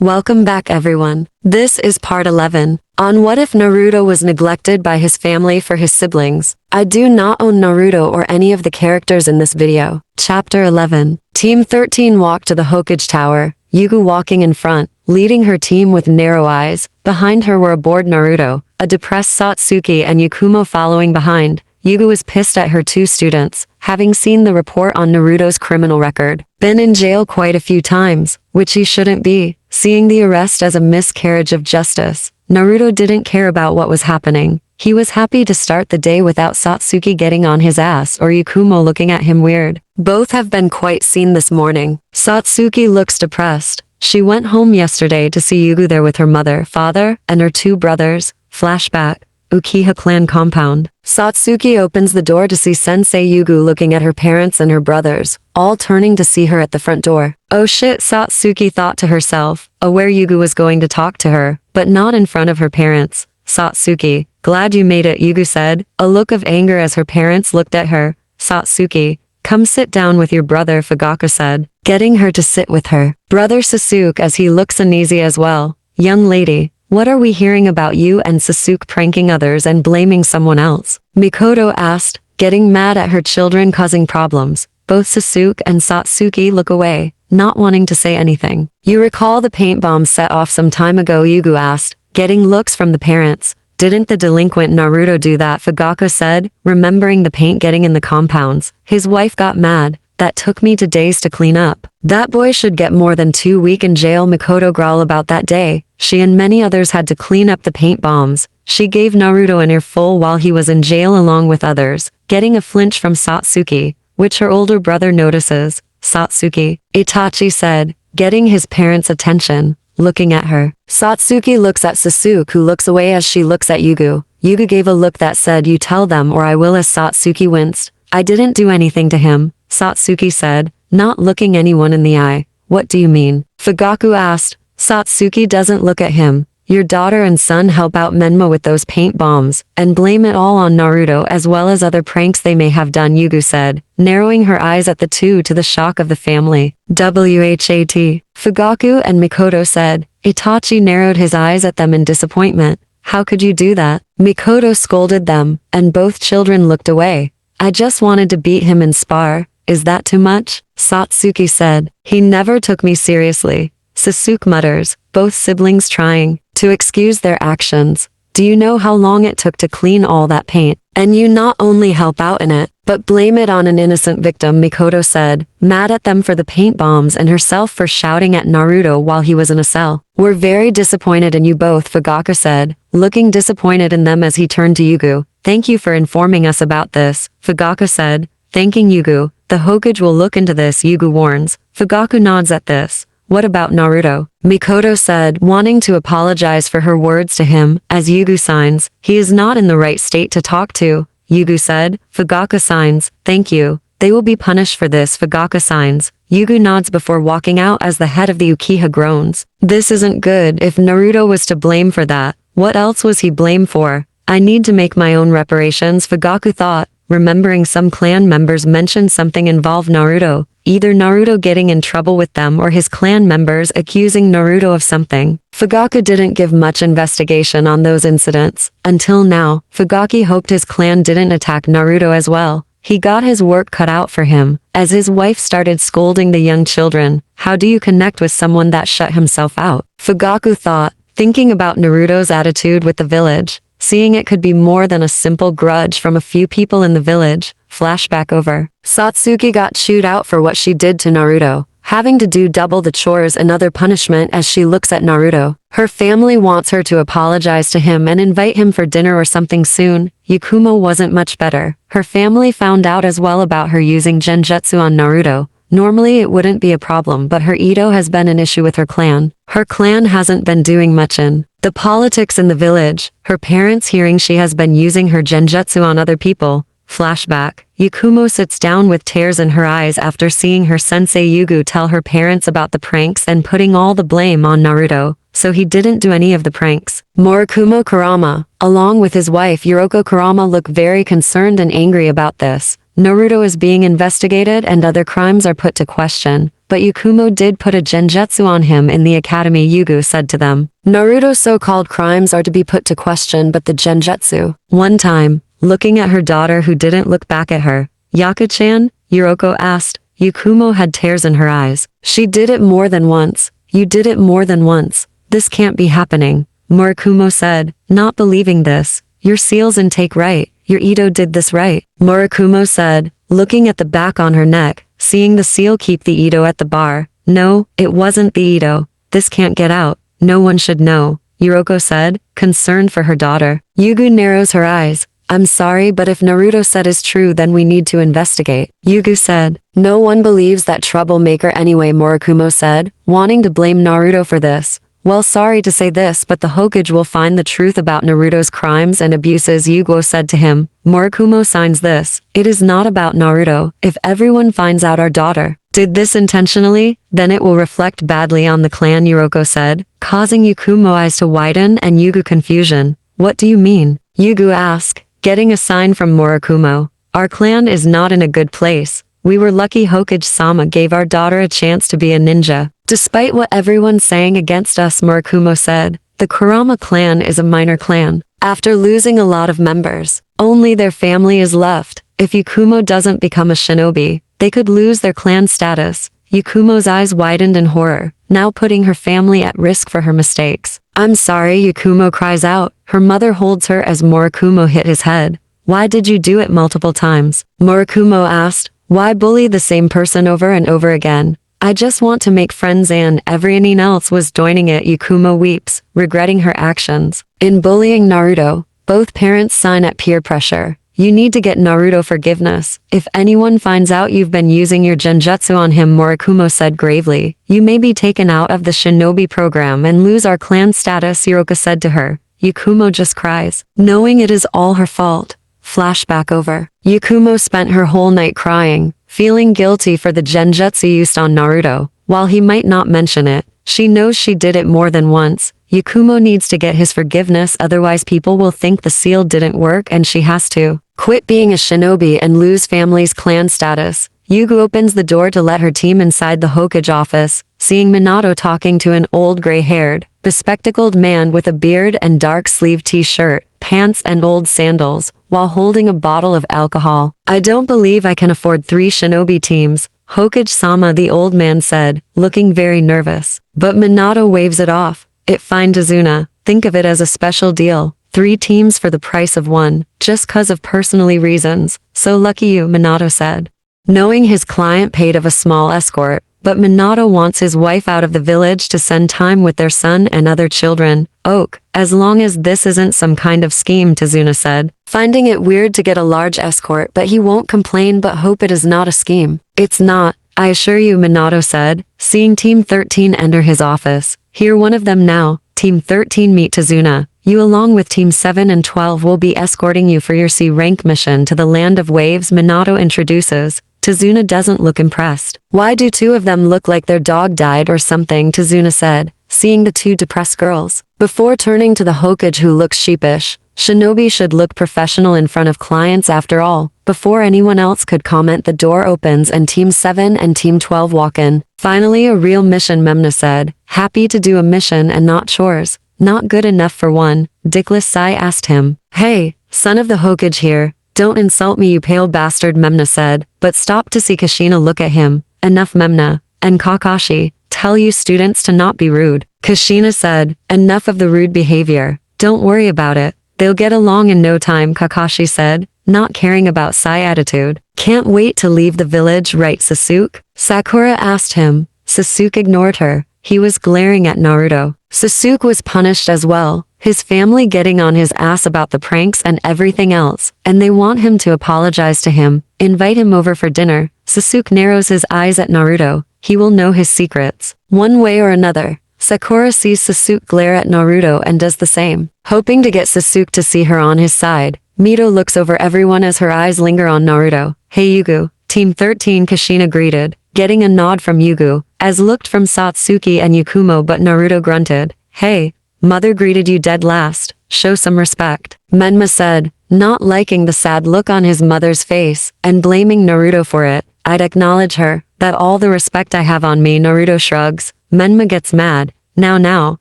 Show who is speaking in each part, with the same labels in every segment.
Speaker 1: Welcome back everyone. This is part 11, on what if Naruto was neglected by his family for his siblings. I do not own Naruto or any of the characters in this video. Chapter 11. Team 13 walked to the Hokage Tower, Yugu walking in front, leading her team with narrow eyes. Behind her were a bored Naruto, a depressed Satsuki and Yakumo following behind. Yugu was pissed at her two students, having seen the report on Naruto's criminal record. Been in jail quite a few times, which he shouldn't be. Seeing the arrest as a miscarriage of justice, Naruto didn't care about what was happening. He was happy to start the day without Satsuki getting on his ass or Yakumo looking at him weird. Both have been quite seen this morning. Satsuki looks depressed. She went home yesterday to see Yugu there with her mother, father, and her two brothers. Flashback. Uchiha clan compound. Satsuki opens the door to see Sensei Yugu looking at her parents and her brothers, all turning to see her at the front door. Oh shit, Satsuki thought to herself, aware Yugu was going to talk to her, but not in front of her parents. Satsuki, glad you made it, Yugu said, a look of anger as her parents looked at her. Satsuki, come sit down with your brother, Fugaku said, getting her to sit with her. Brother Sasuke as he looks uneasy as well. Young lady, what are we hearing about you and Sasuke pranking others and blaming someone else? Mikoto asked, getting mad at her children causing problems. Both Sasuke and Satsuki look away, not wanting to say anything. You recall the paint bomb set off some time ago, Yugu asked, getting looks from the parents. Didn't the delinquent Naruto do that? Fugaku said, remembering the paint getting in the compounds. His wife got mad. That took me 2 days to clean up. That boy should get more than 2 weeks in jail. Mikoto growled about that day. She and many others had to clean up the paint bombs. She gave Naruto an earful while he was in jail along with others, getting a flinch from Satsuki, which her older brother notices. Satsuki, Itachi said, getting his parents' attention, looking at her. Satsuki looks at Sasuke, who looks away as she looks at Yugu. Yugu gave a look that said, you tell them or I will, as Satsuki winced. I didn't do anything to him, Satsuki said, not looking anyone in the eye. What do you mean? Fugaku asked. Satsuki doesn't look at him. Your daughter and son help out Menma with those paint bombs, and blame it all on Naruto as well as other pranks they may have done, Yugu said, narrowing her eyes at the two to the shock of the family. WHAT. Fugaku and Mikoto said. Itachi narrowed his eyes at them in disappointment. How could you do that? Mikoto scolded them, and both children looked away. I just wanted to beat him in spar. Is that too much? Satsuki said. He never took me seriously. Sasuke mutters, both siblings trying to excuse their actions. Do you know how long it took to clean all that paint? And you not only help out in it, but blame it on an innocent victim, Mikoto said, mad at them for the paint bombs and herself for shouting at Naruto while he was in a cell. We're very disappointed in you both, Fugaku said, looking disappointed in them as he turned to Yugu. Thank you for informing us about this, Fugaku said, thanking Yugu. The Hokage will look into this, Yugu warns. Fugaku nods at this. What about Naruto? Mikoto said, wanting to apologize for her words to him, as Yugu signs. He is not in the right state to talk to, Yugu said. Fugaku signs, thank you. They will be punished for this, Fugaku signs. Yugu nods before walking out as the head of the Uchiha groans. This isn't good. If Naruto was to blame for that, what else was he blamed for? I need to make my own reparations, Fugaku thought, remembering some clan members mentioned something involved Naruto. Either Naruto getting in trouble with them or his clan members accusing Naruto of something. Fugaku didn't give much investigation on those incidents. Until now, Fugaku hoped his clan didn't attack Naruto as well. He got his work cut out for him, as his wife started scolding the young children. How do you connect with someone that shut himself out? Fugaku thought, thinking about Naruto's attitude with the village, seeing it could be more than a simple grudge from a few people in the village. Flashback over. Satsuki got chewed out for what she did to Naruto, having to do double the chores, another punishment as she looks at Naruto. Her family wants her to apologize to him and invite him for dinner or something soon. Yakumo wasn't much better. Her family found out as well about her using genjutsu on Naruto. Normally it wouldn't be a problem, but her Ito has been an issue with her clan. Her clan hasn't been doing much in the politics in the village. Her parents hearing she has been using her genjutsu on other people. Flashback. Yakumo sits down with tears in her eyes after seeing her sensei Yugu tell her parents about the pranks and putting all the blame on Naruto, so he didn't do any of the pranks. Murakumo Kurama, along with his wife Yuriko Kurama, look very concerned and angry about this. Naruto is being investigated and other crimes are put to question, but Yakumo did put a genjutsu on him in the academy, Yugu said to them. Naruto's so-called crimes are to be put to question, but the genjutsu. One time, looking at her daughter who didn't look back at her, Yaku-chan, Yuriko asked. Yakumo had tears in her eyes. She did it more than once. You did it more than once. This can't be happening. Murakumo said, not believing this. Your seal's intake right. Your Ito did this right. Murakumo said, looking at the back on her neck, seeing the seal keep the Ito at the bar. No, it wasn't the Ito. This can't get out. No one should know. Yuriko said, concerned for her daughter. Yugu narrows her eyes. I'm sorry, but if Naruto said is true, then we need to investigate. Yugu said. No one believes that troublemaker anyway, Murakumo said, wanting to blame Naruto for this. Well, sorry to say this, but the Hokage will find the truth about Naruto's crimes and abuses, Yugo said to him. Murakumo signs this. It is not about Naruto. If everyone finds out our daughter did this intentionally, then it will reflect badly on the clan, Yuriko said, causing Yakumo eyes to widen and Yugu confusion. What do you mean? Yugu asked, getting a sign from Murakumo. Our clan is not in a good place. We were lucky Hokage-sama gave our daughter a chance to be a ninja. Despite what everyone's saying against us, Murakumo said, the Kurama clan is a minor clan. After losing a lot of members, only their family is left. If Yakumo doesn't become a shinobi, they could lose their clan status. Yakumo's eyes widened in horror, now putting her family at risk for her mistakes. I'm sorry, Yakumo cries out. Her mother holds her as Murakumo hit his head. Why did you do it multiple times? Murakumo asked. Why bully the same person over and over again? I just want to make friends and everyone else was joining it. Yakumo weeps, regretting her actions. In bullying Naruto, both parents sign at peer pressure. You need to get Naruto forgiveness. If anyone finds out you've been using your genjutsu on him, Murakumo said gravely, you may be taken out of the shinobi program and lose our clan status, Yuriko said to her. Yakumo just cries, knowing it is all her fault. Flashback over. Yakumo spent her whole night crying, feeling guilty for the genjutsu used on Naruto. While he might not mention it, she knows she did it more than once. Yakumo needs to get his forgiveness, otherwise people will think the seal didn't work and she has to quit being a shinobi and lose family's clan status. Yugu opens the door to let her team inside the Hokage office, seeing Minato talking to an old gray-haired, bespectacled man with a beard and dark-sleeved t-shirt, pants and old sandals, while holding a bottle of alcohol. I don't believe I can afford 3 shinobi teams, Hokage-sama, the old man said, looking very nervous. But Minato waves it off. It fine, Tazuna. Think of it as a special deal. 3 teams for the price of 1, just 'cause of personally reasons. So lucky you, Minato said. Knowing his client paid of a small escort, but Minato wants his wife out of the village to spend time with their son and other children. Oak, as long as this isn't some kind of scheme, Tazuna said, finding it weird to get a large escort, but he won't complain but hope it is not a scheme. It's not, I assure you, Minato said, seeing Team 13 enter his office. Here one of them now. Team 13 meet Tazuna. You along with Team 7 and 12 will be escorting you for your C-rank mission to the Land of Waves, Minato introduces. Tazuna doesn't look impressed. Why do 2 of them look like their dog died or something? Tazuna said, seeing the 2 depressed girls. Before turning to the Hokage, who looks sheepish, shinobi should look professional in front of clients after all. Before anyone else could comment, the door opens and Team 7 and Team 12 walk in. Finally a real mission, Memna said, happy to do a mission and not chores. Not good enough for one, Dickless Sai asked him. Hey, son of the Hokage here. Don't insult me, you pale bastard, Memna said, but stopped to see Kushina look at him. Enough, Memna. And Kakashi, tell you students to not be rude. Kushina said, enough of the rude behavior. Don't worry about it. They'll get along in no time, Kakashi said, not caring about Sai attitude. Can't wait to leave the village, right, Sasuke? Sakura asked him. Sasuke ignored her. He was glaring at Naruto. Sasuke was punished as well, his family getting on his ass about the pranks and everything else, and they want him to apologize to him, invite him over for dinner. Sasuke narrows his eyes at Naruto. He will know his secrets. One way or another. Sakura sees Sasuke glare at Naruto and does the same. Hoping to get Sasuke to see her on his side, Mito looks over everyone as her eyes linger on Naruto. Hey Yugu, Team 13, Kushina greeted, getting a nod from Yugu, as looked from Satsuki and Yakumo, but Naruto grunted. Hey, mother greeted you dead last. Show some respect. Menma said, not liking the sad look on his mother's face, and blaming Naruto for it. I'd acknowledge her, that all the respect I have on me. Naruto shrugs. Menma gets mad. Now,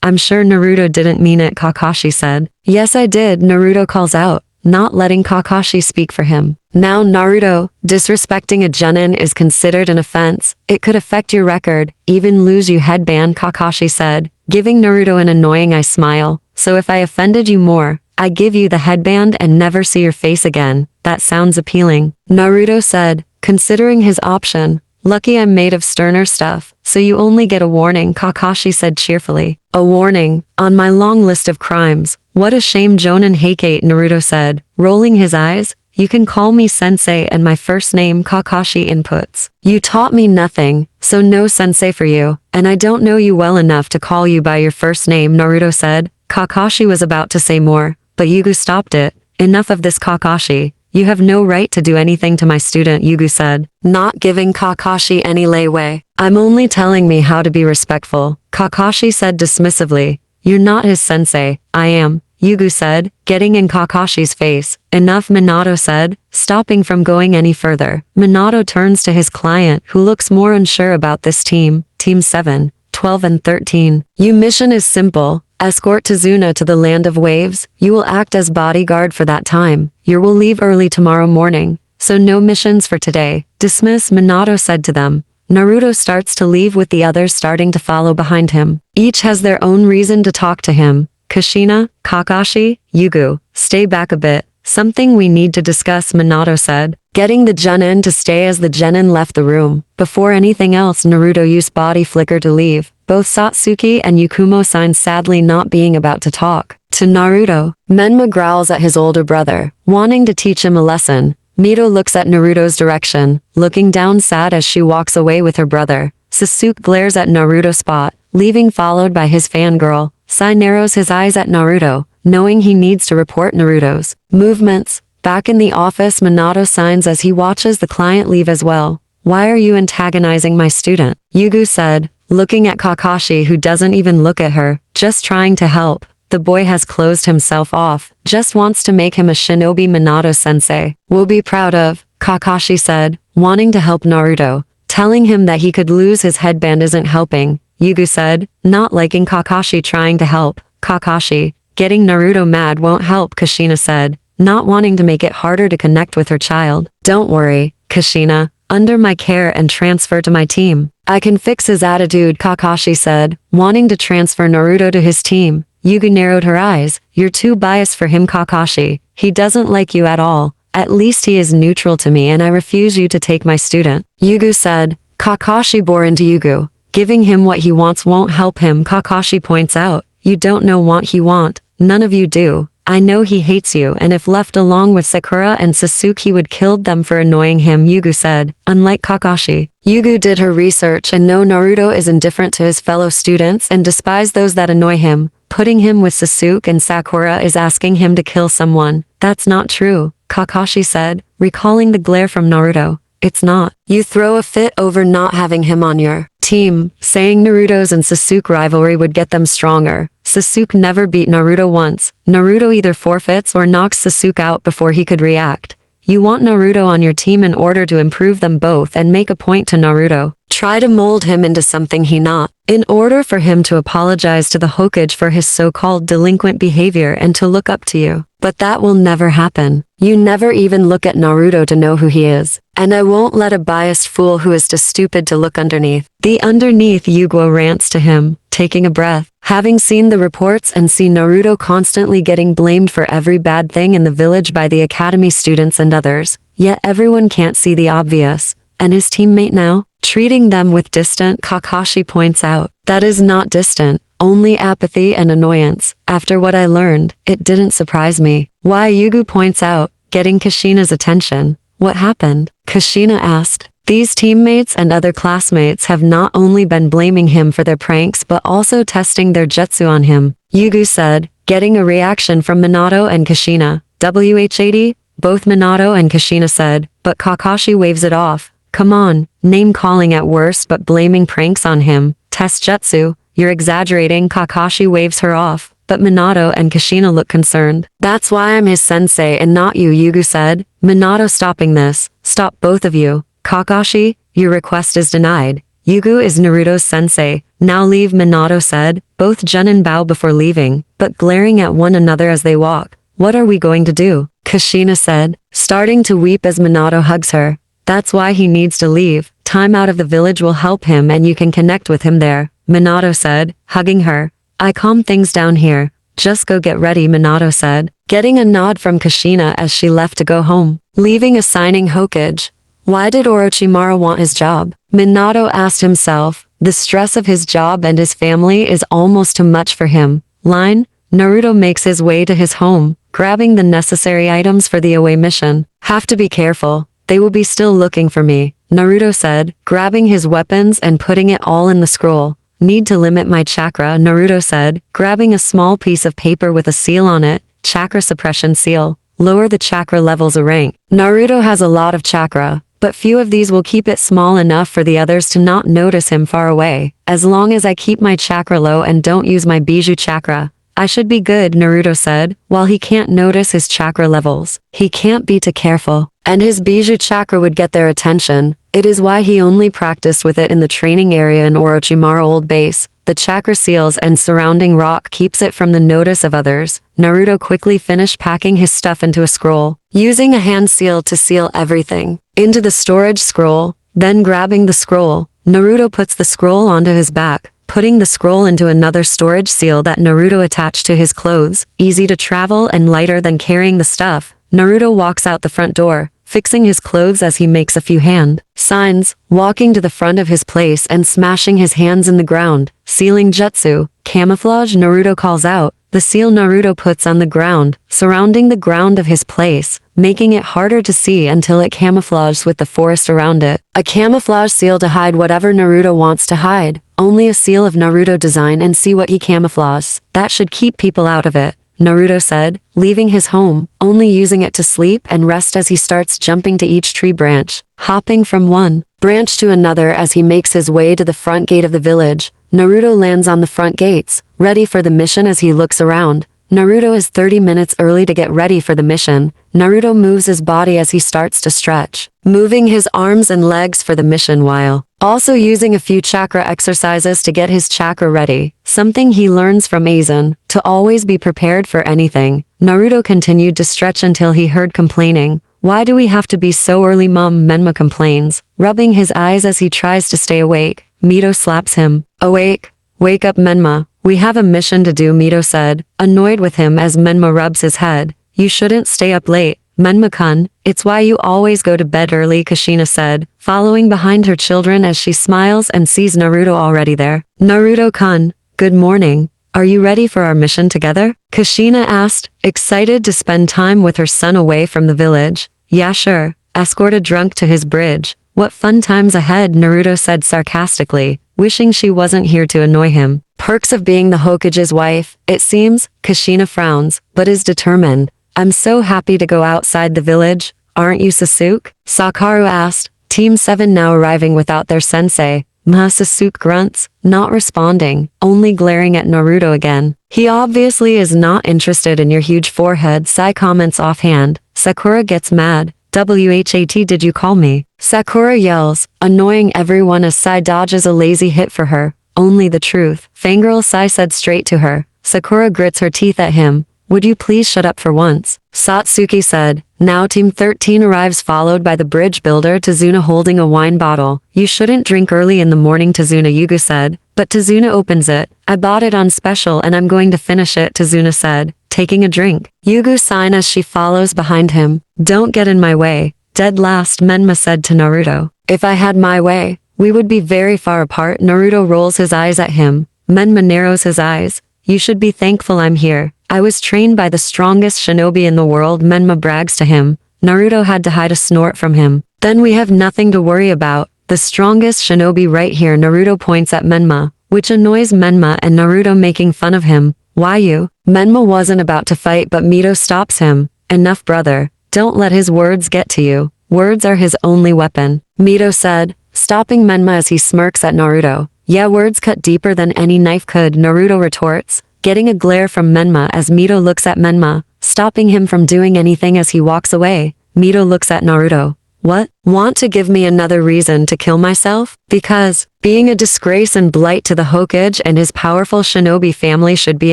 Speaker 1: I'm sure Naruto didn't mean it, Kakashi said. Yes, I did, Naruto calls out, not letting Kakashi speak for him. Now, Naruto, disrespecting a genin is considered an offense. It could affect your record, even lose you headband, Kakashi said, giving Naruto an annoying eye smile. So if I offended you more, I give you the headband and never see your face again. That sounds appealing. Naruto said, considering his option. Lucky I'm made of sterner stuff, so you only get a warning, Kakashi said cheerfully. A warning? On my long list of crimes. What a shame Jonin Heikate, Naruto said, rolling his eyes. You can call me sensei and my first name, Kakashi inputs. You taught me nothing, so no sensei for you, and I don't know you well enough to call you by your first name, Naruto said. Kakashi was about to say more, but Yugu stopped it. Enough of this, Kakashi. You have no right to do anything to my student, Yugu said, not giving Kakashi any leeway. I'm only telling me how to be respectful, Kakashi said dismissively. You're not his sensei, I am, Yugu said, getting in Kakashi's face. Enough, Minato said, stopping from going any further. Minato turns to his client, who looks more unsure about this team, Team 7, 12 and 13. Your mission is simple. Escort Tazuna to the land of waves. You will act as bodyguard for that time. You will leave early tomorrow morning, so no missions for today. Dismiss, Minato said to them. Naruto starts to leave with the others starting to follow behind him. Each has their own reason to talk to him. Kushina, Kakashi, Yugu, stay back a bit. Something we need to discuss, Minato said, getting the genin to stay as the genin left the room. Before anything else, Naruto used body flicker to leave. Both Satsuki and Yukumo sign sadly not being about to talk. To Naruto, Menma growls at his older brother, wanting to teach him a lesson. Mito looks at Naruto's direction, looking down sad as she walks away with her brother. Sasuke glares at Naruto spot, leaving followed by his fangirl. Sai narrows his eyes at Naruto, knowing he needs to report Naruto's movements. Back in the office, Minato signs as he watches the client leave as well. Why are you antagonizing my student? Yugu said, looking at Kakashi, who doesn't even look at her, just trying to help. The boy has closed himself off, just wants to make him a shinobi, Minato-sensei. We'll be proud of, Kakashi said, wanting to help Naruto. Telling him that he could lose his headband isn't helping, Yugu said, not liking Kakashi trying to help. Kakashi, getting Naruto mad won't help, Kushina said, not wanting to make it harder to connect with her child. Don't worry, Kushina, under my care and transfer to my team. I can fix his attitude, Kakashi said, wanting to transfer Naruto to his team. Yugu narrowed her eyes. You're too biased for him, Kakashi. He doesn't like you at all. At least he is neutral to me and I refuse you to take my student. Yugu said. Kakashi bore into Yugu. Giving him what he wants won't help him, Kakashi points out. You don't know what he want. None of you do. I know he hates you and if left along with Sakura and Sasuke he would kill them for annoying him, Yugu said. Unlike Kakashi, Yugu did her research and know Naruto is indifferent to his fellow students and despise those that annoy him. Putting him with Sasuke and Sakura is asking him to kill someone. That's not true, Kakashi said, recalling the glare from Naruto. It's not. You throw a fit over not having him on your team, saying Naruto's and Sasuke rivalry would get them stronger. Sasuke never beat Naruto once. Naruto either forfeits or knocks Sasuke out before he could react. You want Naruto on your team in order to improve them both and make a point to Naruto. Try to mold him into something he not. In order for him to apologize to the Hokage for his so-called delinquent behavior and to look up to you. But that will never happen. You never even look at Naruto to know who he is. And I won't let a biased fool who is too stupid to look underneath. The underneath, Yugo rants to him, taking a breath. Having seen the reports and see Naruto constantly getting blamed for every bad thing in the village by the academy students and others, yet everyone can't see the obvious. And his teammate now? Treating them with distant, Kakashi points out. That is not distant, only apathy and annoyance. After what I learned, it didn't surprise me. Why, Yugu points out, getting Kushina's attention. What happened? Kushina asked. These teammates and other classmates have not only been blaming him for their pranks but also testing their jutsu on him, Yugu said, getting a reaction from Minato and Kushina. WH80? Both Minato and Kushina said, but Kakashi waves it off. Come on, name-calling at worst but blaming pranks on him. Test jutsu, you're exaggerating, Kakashi waves her off. but Minato and Kushina look concerned. That's why I'm his sensei and not you, Yugu said. Minato stopping this. Stop both of you. Kakashi, your request is denied. Yugu is Naruto's sensei. Now leave, Minato said. Both Junin bow before leaving, but glaring at one another as they walk. What are we going to do? Kushina said, starting to weep as Minato hugs her. That's why he needs to leave. Time out of the village will help him and you can connect with him there, Minato said, hugging her. I calm things down here. Just go get ready, Minato said, getting a nod from Kushina as she left to go home, leaving assigning Hokage. Why did Orochimaru want his job? Minato asked himself. The stress of his job and his family is almost too much for him. Line, Naruto makes his way to his home, grabbing the necessary items for the away mission. Have to be careful. They will be still looking for me, Naruto said, grabbing his weapons and putting it all in the scroll. Need to limit my chakra, Naruto said, grabbing a small piece of paper with a seal on it. Chakra suppression seal. Lower the chakra levels a rank. Naruto has a lot of chakra, but few of these will keep it small enough for the others to not notice him far away. As long as I keep my chakra low and don't use my Bijou chakra, I should be good, Naruto said, while he can't notice his chakra levels. He can't be too careful, and his Bijou chakra would get their attention. It is why he only practiced with it in the training area in Orochimaru Old Base. The chakra seals and surrounding rock keeps it from the notice of others. Naruto quickly finished packing his stuff into a scroll, using a hand seal to seal everything into the storage scroll. Then grabbing the scroll, Naruto puts the scroll onto his back, putting the scroll into another storage seal that Naruto attached to his clothes. Easy to travel and lighter than carrying the stuff. Naruto walks out the front door, fixing his clothes as he makes a few hand signs, walking to the front of his place and smashing his hands in the ground. Sealing jutsu, camouflage, Naruto calls out. The seal Naruto puts on the ground, surrounding the ground of his place, making it harder to see until it camouflages with the forest around it. A camouflage seal to hide whatever Naruto wants to hide. Only a seal of Naruto design and see what he camouflages. That should keep people out of it, Naruto said, leaving his home, only using it to sleep and rest as he starts jumping to each tree branch, hopping from one branch to another as he makes his way to the front gate of the village. Naruto lands on the front gates, ready for the mission as he looks around. Naruto is 30 minutes early to get ready for the mission. Naruto moves his body as he starts to stretch, moving his arms and legs for the mission while also using a few chakra exercises to get his chakra ready, something he learns from Aizen, to always be prepared for anything. Naruto continued to stretch until he heard complaining. Why do we have to be so early, Mom? Menma complains, rubbing his eyes as he tries to stay awake. Mito slaps him. Awake. Wake up, Menma. We have a mission to do, Mito said, annoyed with him as Menma rubs his head. You shouldn't stay up late, Menma-kun. It's why you always go to bed early, Kushina said, following behind her children as she smiles and sees Naruto already there. Naruto-kun, good morning. Are you ready for our mission together? Kushina asked, excited to spend time with her son away from the village. Yeah, sure. Escort a drunk to his bridge. What fun times ahead, Naruto said sarcastically, wishing she wasn't here to annoy him. Perks of being the Hokage's wife, it seems. Kushina frowns, but is determined. I'm so happy to go outside the village, aren't you, Sasuke? Sakaru asked, Team 7 now arriving without their sensei. Sasuke grunts, not responding, only glaring at Naruto again. He obviously is not interested in your huge forehead, Sai comments offhand. Sakura gets mad. WHAT, did you call me? Sakura yells, annoying everyone as Sai dodges a lazy hit for her. Only the truth. Fangirl Sai said straight to her. Sakura grits her teeth at him. Would you please shut up for once? Satsuki said. Now Team 13 arrives followed by the bridge builder Tazuna holding a wine bottle. You shouldn't drink early in the morning, Tazuna, Yugu said. But Tazuna opens it. I bought it on special and I'm going to finish it, Tazuna said, taking a drink. Yugu signs as she follows behind him. Don't get in my way. Dead last, Menma said to Naruto. If I had my way, we would be very far apart. Naruto rolls his eyes at him. Menma narrows his eyes. You should be thankful I'm here. I was trained by the strongest shinobi in the world, Menma brags to him. Naruto had to hide a snort from him. Then we have nothing to worry about. The strongest shinobi right here, Naruto points at Menma, which annoys Menma and Naruto making fun of him. Why you? Menma wasn't about to fight but Mito stops him. Enough, brother. Don't let his words get to you. Words are his only weapon, Mito said, stopping Menma as he smirks at Naruto. Yeah, words cut deeper than any knife could, Naruto retorts. getting a glare from Menma as Mito looks at Menma, stopping him from doing anything as he walks away. Mito looks at Naruto. What? Want to give me another reason to kill myself? Because being a disgrace and blight to the Hokage and his powerful shinobi family should be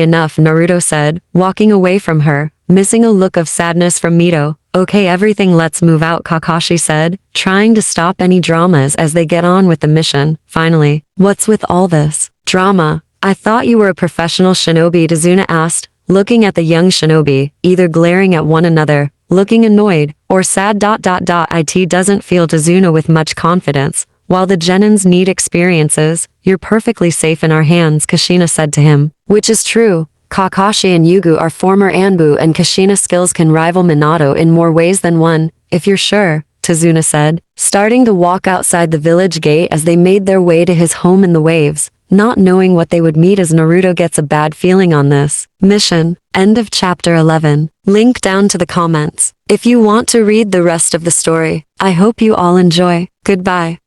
Speaker 1: enough, Naruto said, walking away from her, missing a look of sadness from Mito. Okay, everything, let's move out, Kakashi said, trying to stop any dramas as they get on with the mission. Finally, what's with all this drama? I thought you were a professional shinobi, Tazuna asked, looking at the young shinobi, either glaring at one another, looking annoyed, or sad. It doesn't feel Tazuna with much confidence. While the Genins need experiences, you're perfectly safe in our hands, Kushina said to him. Which is true. Kakashi and Yugu are former Anbu and Kushina's skills can rival Minato in more ways than one, if you're sure, Tazuna said, starting to walk outside the village gate as they made their way to his home in the waves, not knowing what they would meet as Naruto gets a bad feeling on this mission. End of chapter 11. Link down to the comments if you want to read the rest of the story. I hope you all enjoy. Goodbye.